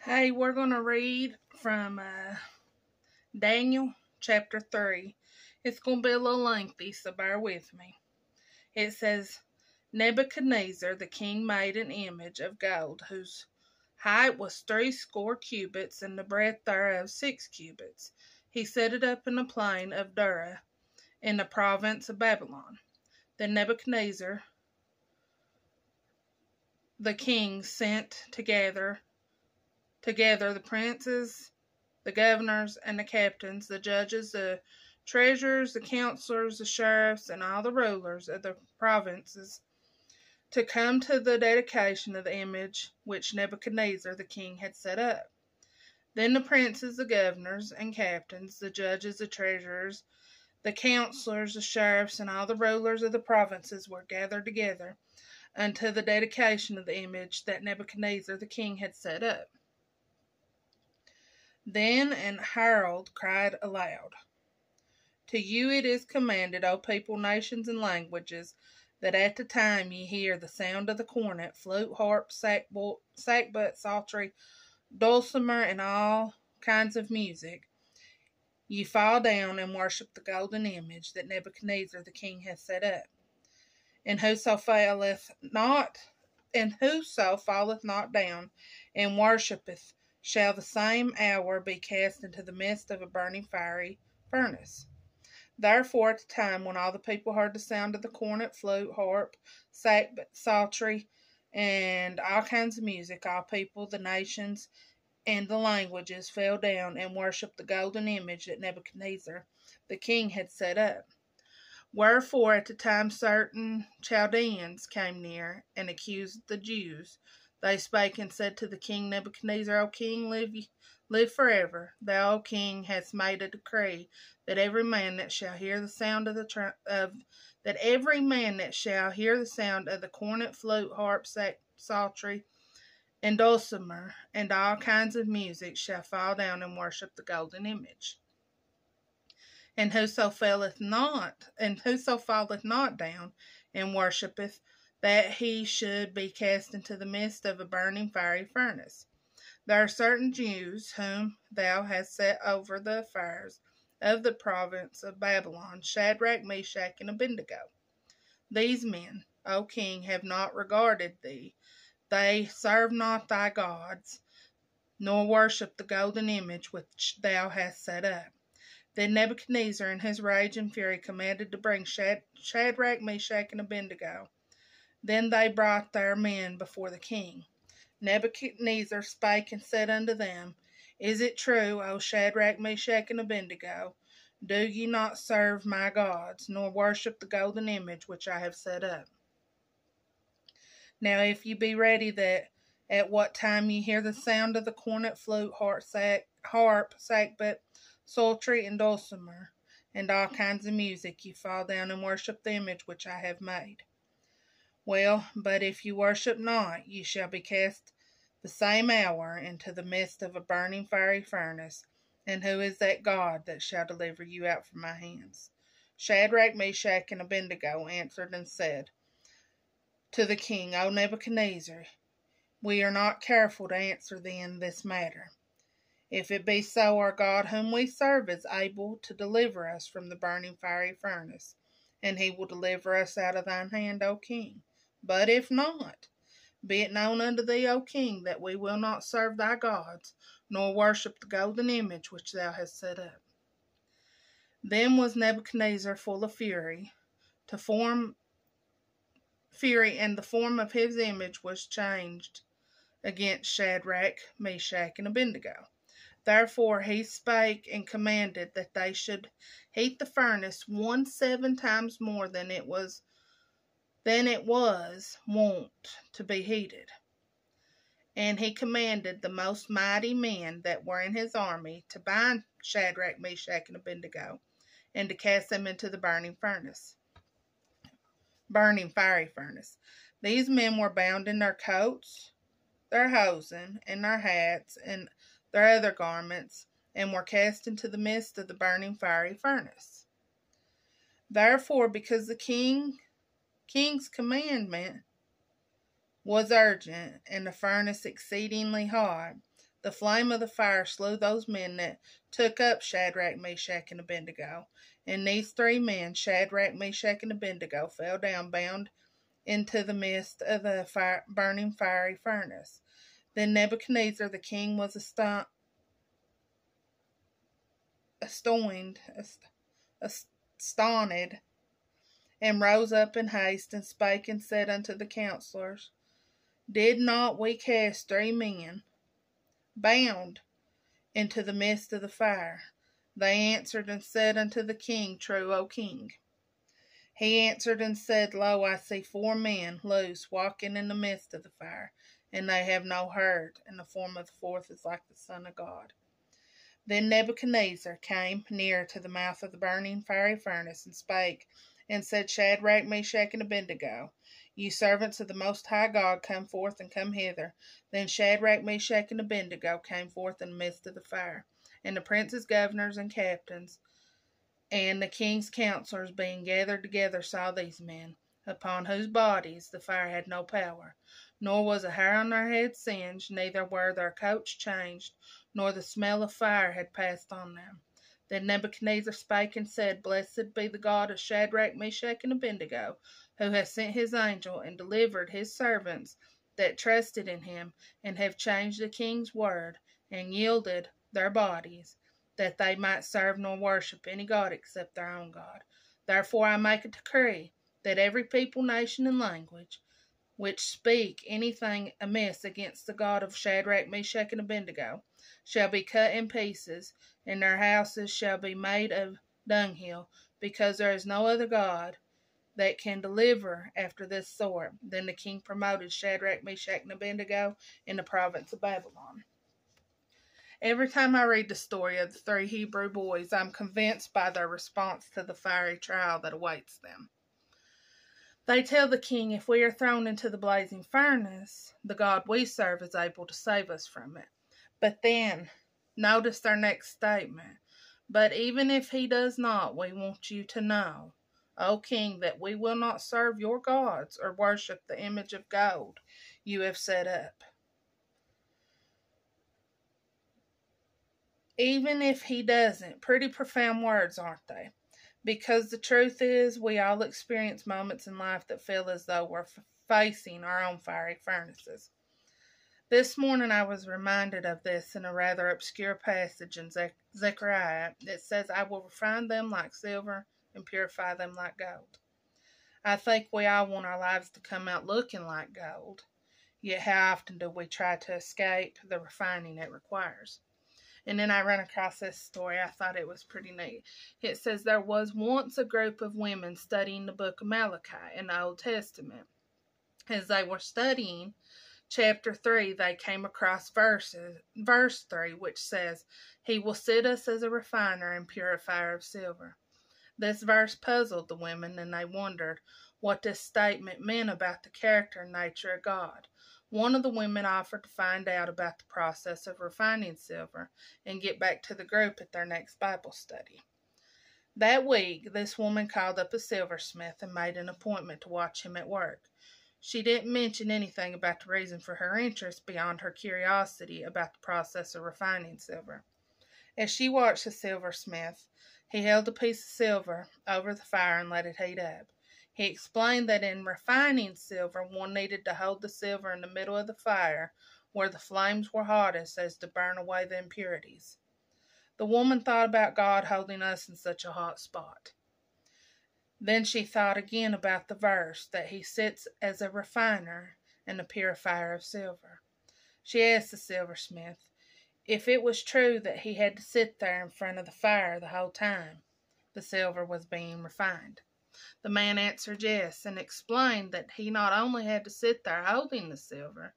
Hey, we're going to read from Daniel chapter 3. It's going to be a little lengthy, so bear with me. It says, Nebuchadnezzar the king made an image of gold, whose height was 60 cubits, and the breadth thereof 6 cubits. He set it up in the plain of Dura, in the province of Babylon. Then Nebuchadnezzar the king sent together the princes, the governors, and the captains, the judges, the treasurers, the counselors, the sheriffs, and all the rulers of the provinces to come to the dedication of the image which Nebuchadnezzar the king had set up. Then the princes, the governors, and captains, the judges, the treasurers, the counselors, the sheriffs, and all the rulers of the provinces were gathered together unto the dedication of the image that Nebuchadnezzar the king had set up. Then an herald cried aloud, To you it is commanded, O people, nations, and languages, that at the time ye hear the sound of the cornet, flute, harp, sackbut, psaltery, dulcimer, and all kinds of music, ye fall down and worship the golden image that Nebuchadnezzar the king hath set up. And whoso falleth not down and worshippeth shall the same hour be cast into the midst of a burning fiery furnace. Therefore, at the time when all the people heard the sound of the cornet, flute, harp, sackbut, psaltery, and all kinds of music, all people, the nations, and the languages fell down and worshipped the golden image that Nebuchadnezzar the king had set up. Wherefore, at the time certain Chaldeans came near and accused the Jews. They spake and said to the king Nebuchadnezzar, O king, live forever. Thou, O king, hast made a decree that every man that shall hear the sound of the cornet, flute, harp, psaltery, and dulcimer, and all kinds of music, shall fall down and worship the golden image. And whoso falleth not down and worshippeth, that he should be cast into the midst of a burning fiery furnace. There are certain Jews whom thou hast set over the affairs of the province of Babylon, Shadrach, Meshach, and Abednego. These men, O king, have not regarded thee. They serve not thy gods, nor worship the golden image which thou hast set up. Then Nebuchadnezzar, in his rage and fury, commanded to bring Shadrach, Meshach, and Abednego. Then they brought their men before the king. Nebuchadnezzar spake and said unto them, Is it true, O Shadrach, Meshach, and Abednego? Do ye not serve my gods, nor worship the golden image which I have set up? Now if ye be ready that at what time ye hear the sound of the cornet, flute, harp, sackbut, psaltery, and dulcimer, and all kinds of music, ye fall down and worship the image which I have made. Well, but if you worship not, ye shall be cast the same hour into the midst of a burning fiery furnace. And who is that God that shall deliver you out from my hands? Shadrach, Meshach, and Abednego answered and said to the king, O Nebuchadnezzar, we are not careful to answer thee in this matter. If it be so, our God whom we serve is able to deliver us from the burning fiery furnace, and he will deliver us out of thine hand, O king. But if not, be it known unto thee, O king, that we will not serve thy gods, nor worship the golden image which thou hast set up. Then was Nebuchadnezzar full of fury, and the form of his image was changed against Shadrach, Meshach, and Abednego. Therefore he spake and commanded that they should heat the furnace 17 times more than it was wont to be heated. And he commanded the most mighty men that were in his army to bind Shadrach, Meshach, and Abednego, and to cast them into the burning fiery furnace. These men were bound in their coats, their hosen, and their hats, and their other garments, and were cast into the midst of the burning fiery furnace. Therefore, because the king's commandment was urgent, and the furnace exceedingly hot, The flame of the fire slew those men that took up Shadrach, Meshach, and Abednego. And these 3 men, Shadrach, Meshach, and Abednego, fell down bound into the midst of the burning fiery furnace. Then Nebuchadnezzar the king was astounded, and rose up in haste, and spake and said unto the counselors, Did not we cast 3 men bound into the midst of the fire? They answered and said unto the king, True, O king. He answered and said, Lo, I see 4 men loose, walking in the midst of the fire, and they have no hurt, and the form of the 4th is like the Son of God. Then Nebuchadnezzar came near to the mouth of the burning fiery furnace, and spake, and said, Shadrach, Meshach, and Abednego, ye servants of the Most High God, come forth and come hither. Then Shadrach, Meshach, and Abednego came forth in the midst of the fire. And the princes, governors, and captains, and the king's counselors, being gathered together, saw these men, upon whose bodies the fire had no power, nor was a hair on their heads singed, neither were their coats changed, nor the smell of fire had passed on them. Then Nebuchadnezzar spake and said, Blessed be the God of Shadrach, Meshach, and Abednego, who hath sent his angel and delivered his servants that trusted in him, and have changed the king's word, and yielded their bodies, that they might serve nor worship any god except their own God. Therefore I make a decree, that every people, nation, and language, which speak anything amiss against the God of Shadrach, Meshach, and Abednego, shall be cut in pieces, and their houses shall be made of dunghill, because there is no other God that can deliver after this sort. Then the king promoted Shadrach, Meshach, and Abednego in the province of Babylon. Every time I read the story of the 3 Hebrew boys, I'm convinced by their response to the fiery trial that awaits them. They tell the king, if we are thrown into the blazing furnace, the God we serve is able to save us from it. But then, notice their next statement. But even if he does not, we want you to know, O king, that we will not serve your gods or worship the image of gold you have set up. Even if he doesn't. Pretty profound words, aren't they? Because the truth is, we all experience moments in life that feel as though we're facing our own fiery furnaces. This morning I was reminded of this in a rather obscure passage in Zechariah. It says, I will refine them like silver and purify them like gold. I think we all want our lives to come out looking like gold, yet how often do we try to escape the refining it requires? And then I ran across this story. I thought it was pretty neat. It says, there was once a group of women studying the book of Malachi in the Old Testament. As they were studying chapter 3, they came across verse 3, which says, He will sit us as a refiner and purifier of silver. This verse puzzled the women, and they wondered what this statement meant about the character and nature of God. One of the women offered to find out about the process of refining silver and get back to the group at their next Bible study. That week, this woman called up a silversmith and made an appointment to watch him at work. She didn't mention anything about the reason for her interest beyond her curiosity about the process of refining silver. As she watched the silversmith, he held a piece of silver over the fire and let it heat up. He explained that in refining silver, one needed to hold the silver in the middle of the fire where the flames were hottest as to burn away the impurities. The woman thought about God holding us in such a hot spot. Then she thought again about the verse that he sits as a refiner and a purifier of silver. She asked the silversmith if it was true that he had to sit there in front of the fire the whole time the silver was being refined. The man answered yes, and explained that he not only had to sit there holding the silver,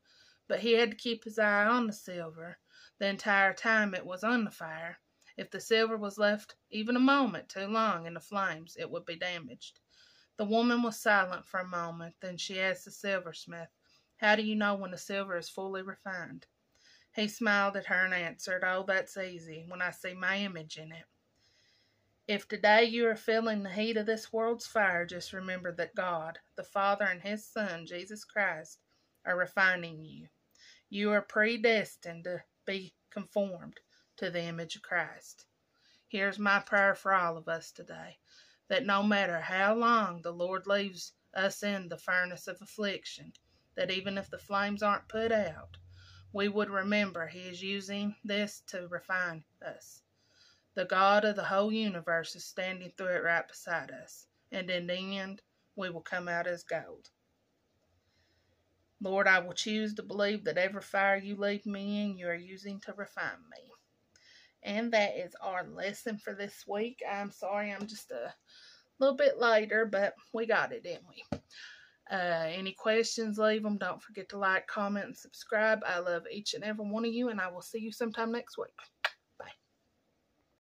but he had to keep his eye on the silver the entire time it was on the fire. If the silver was left even a moment too long in the flames, it would be damaged. The woman was silent for a moment, then she asked the silversmith, How do you know when the silver is fully refined? He smiled at her and answered, Oh, that's easy, when I see my image in it. If today you are feeling the heat of this world's fire, just remember that God, the Father, and His Son, Jesus Christ, are refining you. You are predestined to be conformed to the image of Christ. Here's my prayer for all of us today, that no matter how long the Lord leaves us in the furnace of affliction, that even if the flames aren't put out, we would remember He is using this to refine us. The God of the whole universe is standing through it right beside us, and in the end, we will come out as gold. Lord, I will choose to believe that every fire you leave me in, you are using to refine me. And that is our lesson for this week. I'm sorry I'm just a little bit later, but we got it, didn't we? Any questions, leave them. Don't forget to like, comment, and subscribe. I love each and every one of you, and I will see you sometime next week.